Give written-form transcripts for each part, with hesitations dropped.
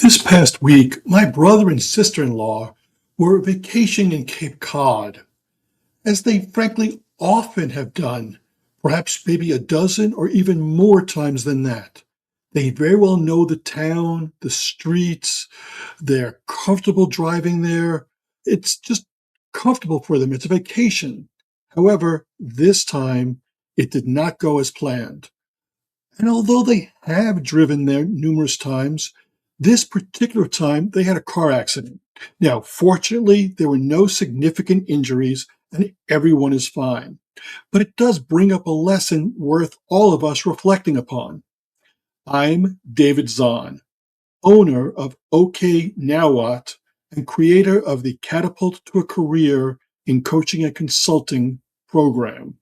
This past week, my brother and sister-in-law were vacationing in Cape Cod, as they frankly often have done, perhaps maybe a dozen or even more times than that. They very well know the town, the streets, they're comfortable driving there. It's just comfortable for them. It's a vacation. However, this time it did not go as planned. And although they have driven there numerous times, this particular time they had a car accident. Now, fortunately, there were no significant injuries and everyone is fine. But it does bring up a lesson worth all of us reflecting upon. I'm David Zahn, owner of OK Now What and creator of the Catapult to a Career in Coaching and Consulting program.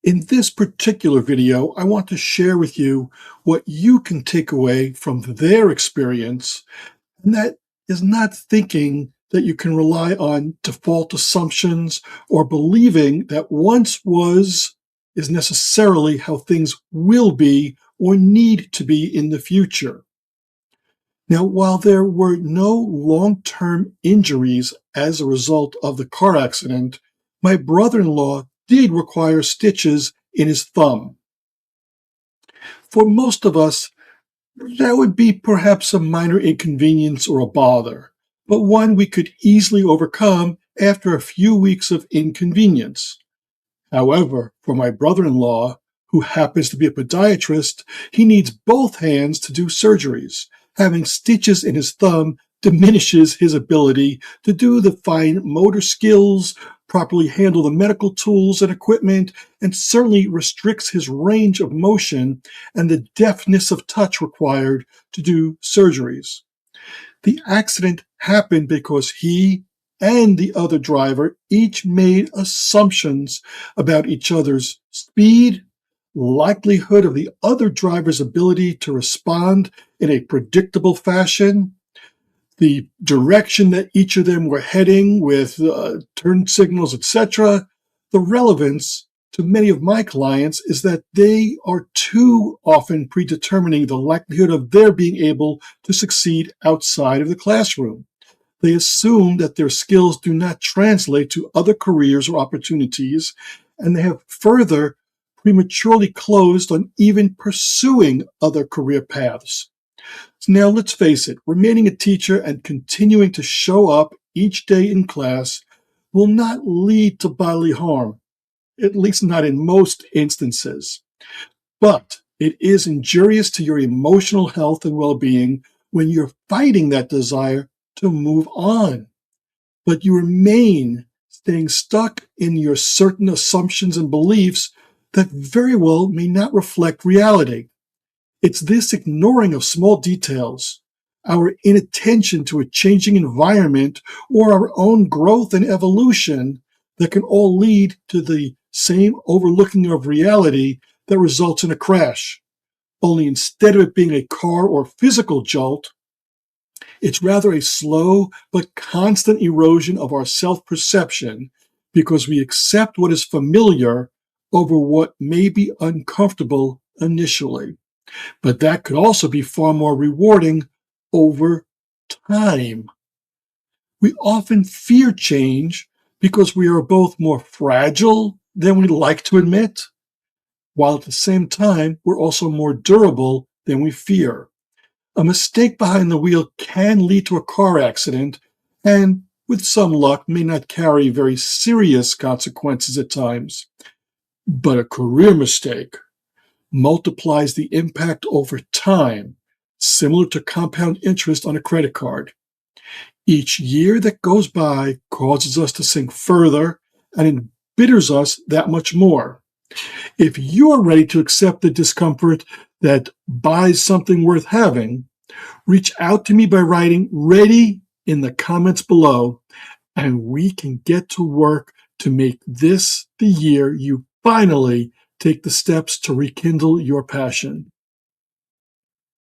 In this particular video, I want to share with you what you can take away from their experience, and that is not thinking that you can rely on default assumptions or believing that once was is necessarily how things will be or need to be in the future. Now, while there were no long-term injuries as a result of the car accident, my brother-in-law did require stitches in his thumb. For most of us, that would be perhaps a minor inconvenience or a bother, but one we could easily overcome after a few weeks of inconvenience. However, for my brother-in-law, who happens to be a podiatrist, he needs both hands to do surgeries. Having stitches in his thumb diminishes his ability to do the fine motor skills, properly handle the medical tools and equipment, and certainly restricts his range of motion and the deftness of touch required to do surgeries. The accident happened because he and the other driver each made assumptions about each other's speed, likelihood of the other driver's ability to respond in a predictable fashion, the direction that each of them were heading with turn signals, etc. The relevance to many of my clients is that they are too often predetermining the likelihood of their being able to succeed outside of the classroom. They assume that their skills do not translate to other careers or opportunities, and they have further prematurely closed on even pursuing other career paths. So now let's face it, remaining a teacher and continuing to show up each day in class will not lead to bodily harm, at least not in most instances. But it is injurious to your emotional health and well-being when you're fighting that desire to move on, but you remain staying stuck in your certain assumptions and beliefs that very well may not reflect reality. It's this ignoring of small details, our inattention to a changing environment, or our own growth and evolution that can all lead to the same overlooking of reality that results in a crash. Only instead of it being a car or physical jolt, it's rather a slow but constant erosion of our self-perception because we accept what is familiar over what may be uncomfortable initially. But that could also be far more rewarding over time. We often fear change because we are both more fragile than we like to admit, while at the same time, we're also more durable than we fear. A mistake behind the wheel can lead to a car accident and, with some luck, may not carry very serious consequences at times. But a career mistake multiplies the impact over time, similar to compound interest on a credit card. Each year that goes by causes us to sink further and embitters us that much more. If you're ready to accept the discomfort that buys something worth having, reach out to me by writing "ready" in the comments below, and we can get to work to make this the year you finally take the steps to rekindle your passion.